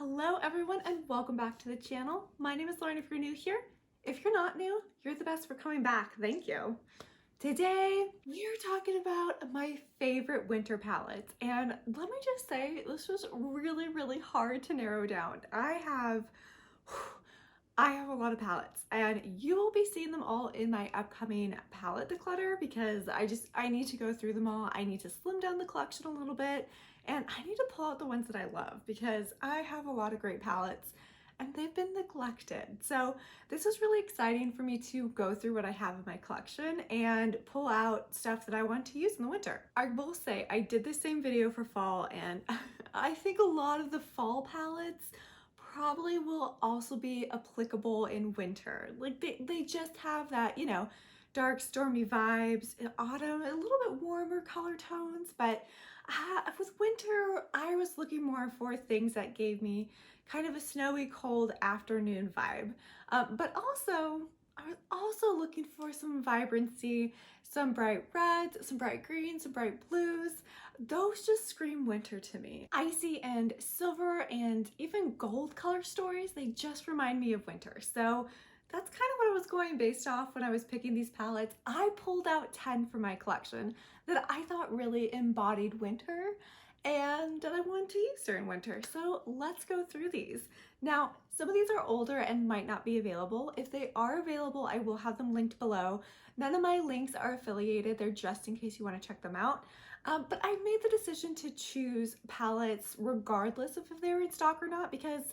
Hello everyone and welcome back to the channel. My name is Lauren if you're new here. If you're not new, you're the best for coming back. Thank you. Today, we're talking about my favorite winter palettes. And let me just say, this was really hard to narrow down. I have a lot of palettes and you will be seeing them all in my upcoming palette declutter because I need to go through them all. I need to slim down the collection a little bit and I need to pull out the ones that I love because I have a lot of great palettes and they've been neglected. So this is really exciting for me to go through what I have in my collection and pull out stuff that I want to use in the winter. I will say I did the same video for fall and I think a lot of the fall palettes probably will also be applicable in winter. Like they just have that, you know, dark stormy vibes. In autumn, a little bit warmer color tones, but with winter, I was looking more for things that gave me kind of a snowy, cold afternoon vibe. But also, I was also looking for some vibrancy, some bright reds, some bright greens, some bright blues. Those just scream winter to me. Icy and silver and even gold color stories, they just remind me of winter. So that's kind of what I was going based off when I was picking these palettes. I pulled out 10 from my collection that I thought really embodied winter and that I wanted to use during winter. So let's go through these. Now, some of these are older and might not be available. If they are available, I will have them linked below. None of my links are affiliated. They're just in case you want to check them out. But I made the decision to choose palettes regardless of if they were in stock or not because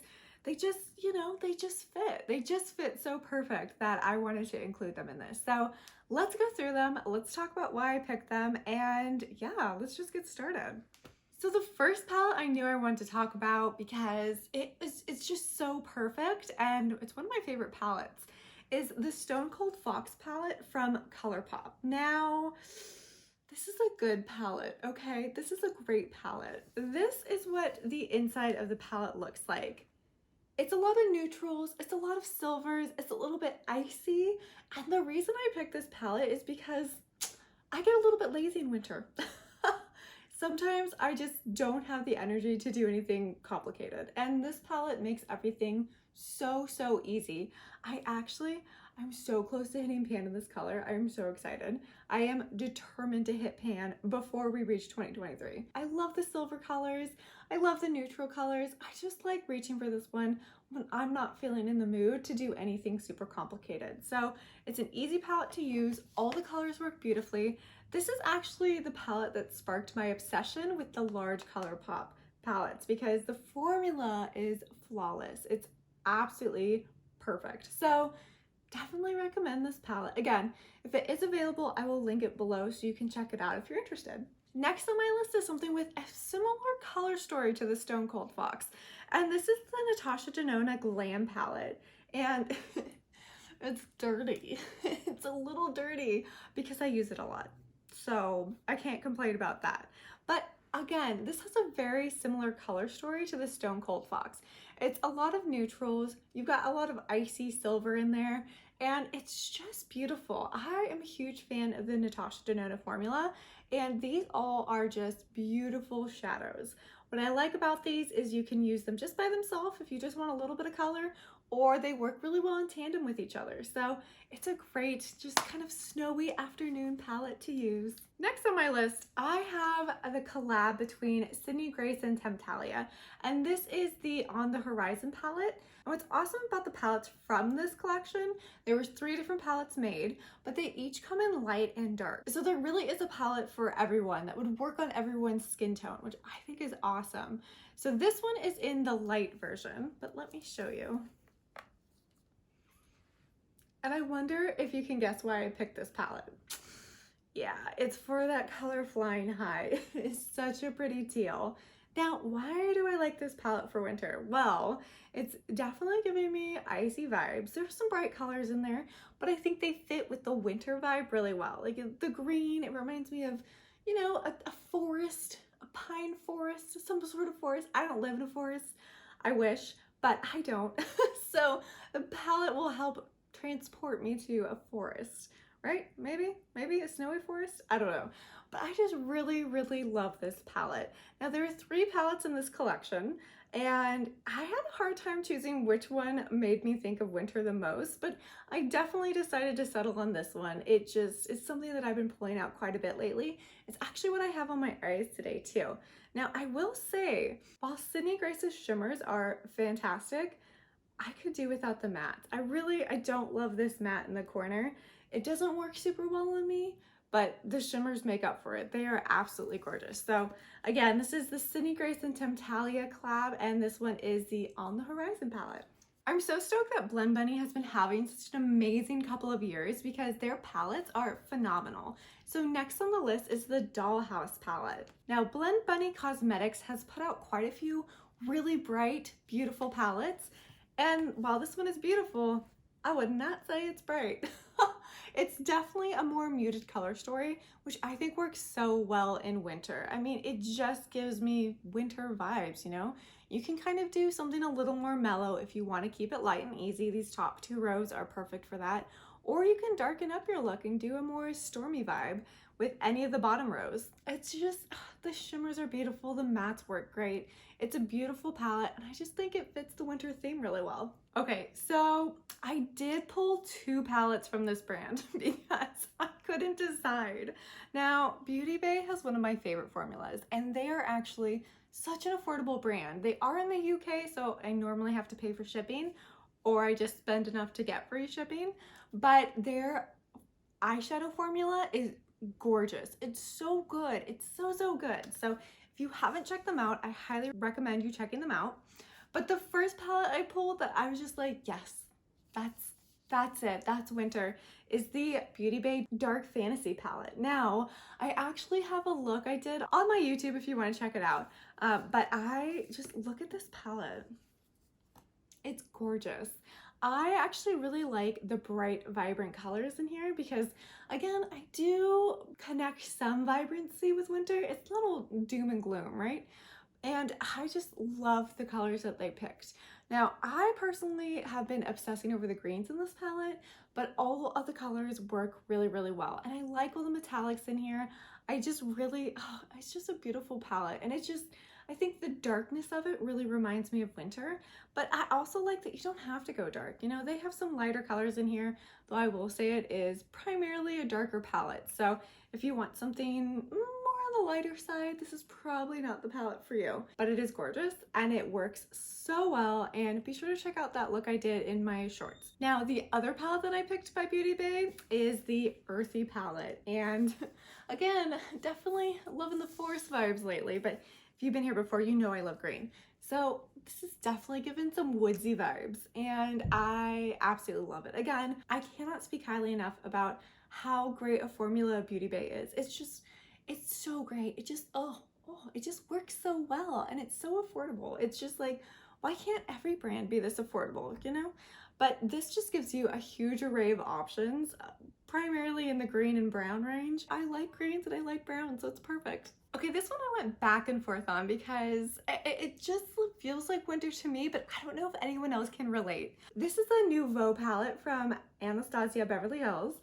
they just, you know, they just fit. They just fit so perfect that I wanted to include them in this. So let's go through them. Let's talk about why I picked them. And yeah, let's just get started. So the first palette I knew I wanted to talk about because it's just so perfect and it's one of my favorite palettes is the Stone Cold Fox palette from ColourPop. Now, this is a good palette, okay? This is a great palette. This is what the inside of the palette looks like. It's a lot of neutrals, it's a lot of silvers, it's a little bit icy. And the reason I picked this palette is because I get a little bit lazy in winter. Sometimes I just don't have the energy to do anything complicated. And this palette makes everything so easy. I'm so close to hitting pan in this color. I'm so excited. I am determined to hit pan before we reach 2023. I love the silver colors. I love the neutral colors. I just like reaching for this one when I'm not feeling in the mood to do anything super complicated. So it's an easy palette to use. All the colors work beautifully. This is actually the palette that sparked my obsession with the large ColourPop palettes because the formula is flawless. It's absolutely perfect. So definitely recommend this palette. Again, if it is available, I will link it below so you can check it out if you're interested. Next on my list is something with a similar color story to the Stone Cold Fox. And this is the Natasha Denona Glam palette. And it's dirty. It's a little dirty because I use it a lot. So I can't complain about that. But again, this has a very similar color story to the Stone Cold Fox. It's a lot of neutrals. You've got a lot of icy silver in there, and it's just beautiful. I am a huge fan of the Natasha Denona formula, and these all are just beautiful shadows. What I like about these is you can use them just by themselves if you just want a little bit of color, or they work really well in tandem with each other. So it's a great, just kind of snowy afternoon palette to use. Next on my list, I have the collab between Sydney Grace and Temptalia, and this is the On the Horizon palette. And what's awesome about the palettes from this collection, there was 3 different palettes made, but they each come in light and dark. So there really is a palette for everyone that would work on everyone's skin tone, which I think is awesome. So this one is in the light version, but let me show you. And I wonder if you can guess why I picked this palette. Yeah, it's for that color Flying High. It's such a pretty teal. Now, why do I like this palette for winter? Well, it's definitely giving me icy vibes. There's some bright colors in there, but I think they fit with the winter vibe really well. Like the green, it reminds me of, you know, a forest, a pine forest, some sort of forest. I don't live in a forest. I wish, but I don't. So the palette will help transport me to a forest, right? Maybe a snowy forest? I don't know. But I just really love this palette. Now there are 3 palettes in this collection and I had hard time choosing which one made me think of winter the most, but I definitely decided to settle on this one. It's something that I've been pulling out quite a bit lately. It's actually what I have on my eyes today too. Now I will say, while Sydney Grace's shimmers are fantastic, I could do without the mattes. I don't love this matte in the corner. It doesn't work super well on me, but the shimmers make up for it. They are absolutely gorgeous. So again, this is the Sydney Grace and Temptalia collab, and this one is the On the Horizon palette. I'm so stoked that Blend Bunny has been having such an amazing couple of years because their palettes are phenomenal. So next on the list is the Dollhouse palette. Now Blend Bunny Cosmetics has put out quite a few really bright, beautiful palettes. And while this one is beautiful, I would not say it's bright. It's definitely a more muted color story, which I think works so well in winter. I mean, it just gives me winter vibes, you know? You can kind of do something a little more mellow if you want to keep it light and easy. These top two rows are perfect for that. Or you can darken up your look and do a more stormy vibe with any of the bottom rows. It's just, the shimmers are beautiful, the mattes work great. It's a beautiful palette, and I just think it fits the winter theme really well. Okay, so I did pull two palettes from this brand because I couldn't decide. Now, Beauty Bay has one of my favorite formulas, and they are actually such an affordable brand. They are in the UK, so I normally have to pay for shipping, or I just spend enough to get free shipping, but their eyeshadow formula is gorgeous. It's so good. It's so good. So if you haven't checked them out, I highly recommend you checking them out. But the first palette I pulled that I was just like, yes, that's it. That's winter, is the Beauty Bay Dark Fantasy palette. Now, I actually have a look I did on my YouTube if you want to check it out. But I just look at this palette. It's gorgeous. I actually really like the bright, vibrant colors in here because, again, I do connect some vibrancy with winter. It's a little doom and gloom, right? And I just love the colors that they picked. Now, I personally have been obsessing over the greens in this palette, but all of the colors work really, really well. And I like all the metallics in here. I just really, it's just a beautiful palette. And it's just, I think the darkness of it really reminds me of winter, but I also like that you don't have to go dark. You know, they have some lighter colors in here, though I will say it is primarily a darker palette. So if you want something more on the lighter side, this is probably not the palette for you, but it is gorgeous and it works so well. And be sure to check out that look I did in my shorts. Now, the other palette that I picked by Beauty Bay is the Earthy palette. And again, definitely loving the forest vibes lately, but if you've been here before, you know I love green. So this is definitely given some woodsy vibes and I absolutely love it. Again, I cannot speak highly enough about how great a formula Beauty Bay is. It's so great. It just, it just works so well and it's so affordable. It's just like, why can't every brand be this affordable, you know? But this just gives you a huge array of options, primarily in the green and brown range. I like greens and I like browns, so it's perfect. Okay, this one I went back and forth on because it just feels like winter to me, but I don't know if anyone else can relate. This is a Nouveau palette from Anastasia Beverly Hills,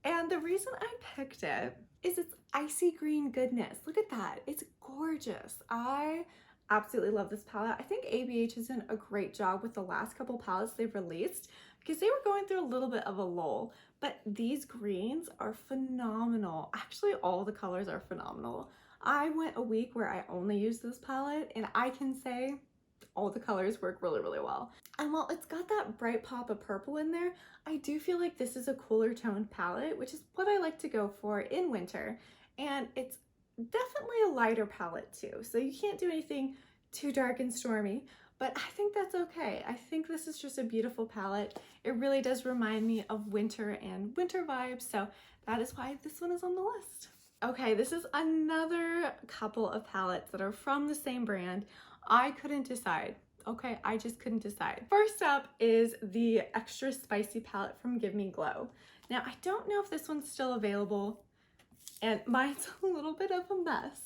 and the reason I picked it is it's icy green goodness. Look at that. It's gorgeous. I absolutely love this palette. I think ABH has done a great job with the last couple palettes they've released because they were going through a little bit of a lull, but these greens are phenomenal. Actually, all the colors are phenomenal. I went a week where I only used this palette and I can say all the colors work really, really well. And while it's got that bright pop of purple in there, I do feel like this is a cooler toned palette, which is what I like to go for in winter. And it's definitely a lighter palette too, so you can't do anything too dark and stormy, but I think that's okay. I think this is just a beautiful palette. It really does remind me of winter and winter vibes, so that is why this one is on the list. Okay, this is another couple of palettes that are from the same brand. I couldn't decide. Okay, I just couldn't decide. First up is the Extra Spicy palette from Give Me Glow. Now, I don't know if this one's still available, and mine's a little bit of a mess,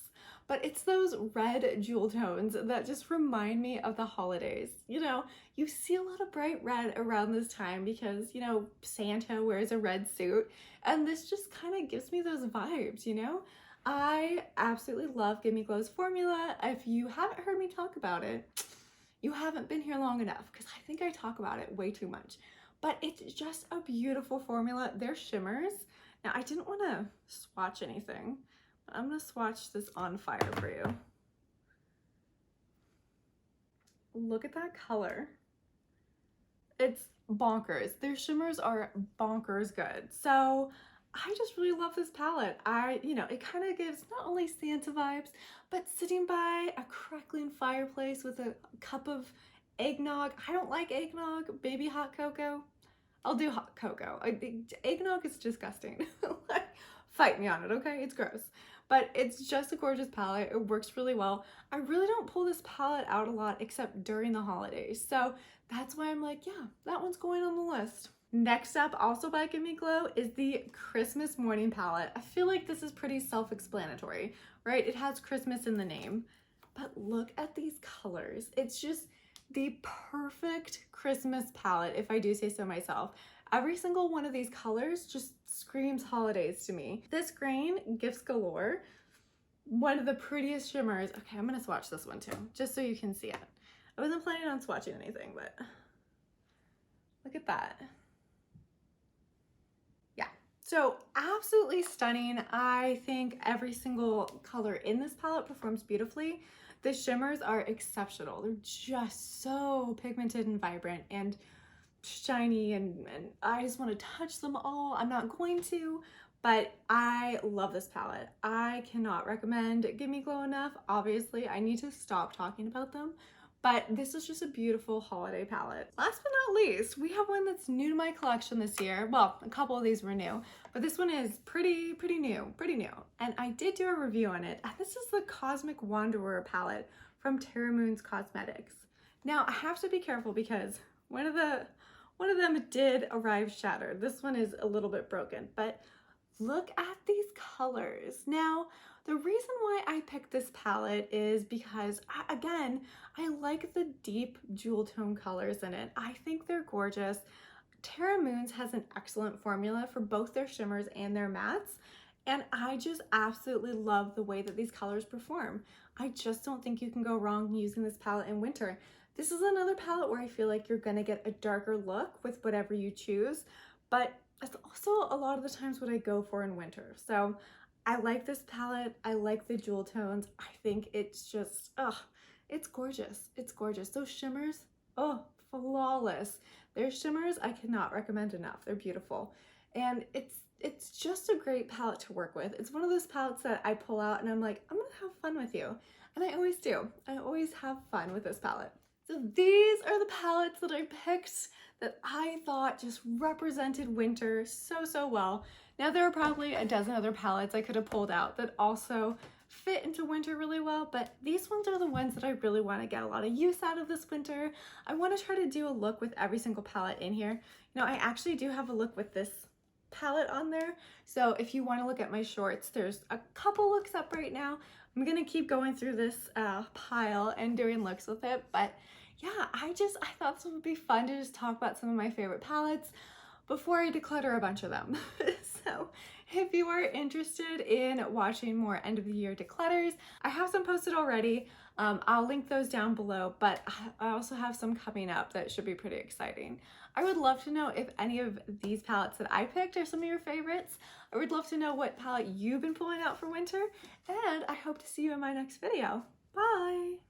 but it's those red jewel tones that just remind me of the holidays. You know, you see a lot of bright red around this time because, you know, Santa wears a red suit, and this just kind of gives me those vibes, you know? I absolutely love Give Me Glow's formula. If you haven't heard me talk about it, you haven't been here long enough because I think I talk about it way too much. But it's just a beautiful formula. They're shimmers. Now, I didn't want to swatch anything, but I'm going to swatch this on fire for you. Look at that color. It's bonkers. Their shimmers are bonkers good. So I just really love this palette. It kind of gives not only Santa vibes, but sitting by a crackling fireplace with a cup of eggnog. I don't like eggnog, maybe hot cocoa. I'll do hot cocoa. Eggnog is disgusting. Like, fight me on it, okay? It's gross. But it's just a gorgeous palette. It works really well. I really don't pull this palette out a lot except during the holidays. So that's why I'm like, yeah, that one's going on the list. Next up, also by Gimme Glow, is the Christmas Morning Palette. I feel like this is pretty self-explanatory, right? It has Christmas in the name. But look at these colors. It's just the perfect Christmas palette, if I do say so myself. Every single one of these colors just screams holidays to me. This green, Gifts Galore, one of the prettiest shimmers. Okay, I'm gonna swatch this one too, just so you can see it. I wasn't planning on swatching anything, but look at that. Yeah, so absolutely stunning. I think every single color in this palette performs beautifully. The shimmers are exceptional. They're just so pigmented and vibrant and shiny, and I just want to touch them all. I'm not going to, but I love this palette. I cannot recommend Gimme Glow enough. Obviously, I need to stop talking about them, but this is just a beautiful holiday palette. Last but not least, we have one that's new to my collection this year. Well, a couple of these were new, but this one is pretty new. And I did do a review on it. And this is the Cosmic Wanderer palette from Terra Cosmetics. Now, I have to be careful because one of them did arrive shattered. This one is a little bit broken, but look at these colors. Now, the reason why I picked this palette is because, again, I like the deep jewel tone colors in it. I think they're gorgeous. Terra Moons has an excellent formula for both their shimmers and their mattes, and I just absolutely love the way that these colors perform. I just don't think you can go wrong using this palette in winter. This is another palette where I feel like you're gonna get a darker look with whatever you choose, but that's also a lot of the times what I go for in winter. So I like this palette. I like the jewel tones. I think it's just, it's gorgeous. It's gorgeous. Those shimmers, flawless. Their shimmers I cannot recommend enough. They're beautiful. And it's just a great palette to work with. It's one of those palettes that I pull out and I'm like, I'm gonna have fun with you. And I always do. I always have fun with this palette. So these are the palettes that I picked that I thought just represented winter so well. Now there are probably a dozen other palettes I could have pulled out that also fit into winter really well, but these ones are the ones that I really want to get a lot of use out of this winter. I want to try to do a look with every single palette in here. You know, I actually do have a look with this palette on there, so if you want to look at my shorts, there's a couple looks up right now. I'm gonna keep going through this pile and doing looks with it, but yeah, I thought this would be fun to just talk about some of my favorite palettes before I declutter a bunch of them. So if you are interested in watching more end of the year declutters, I have some posted already. I'll link those down below, but I also have some coming up that should be pretty exciting. I would love to know if any of these palettes that I picked are some of your favorites. I would love to know what palette you've been pulling out for winter, and I hope to see you in my next video. Bye!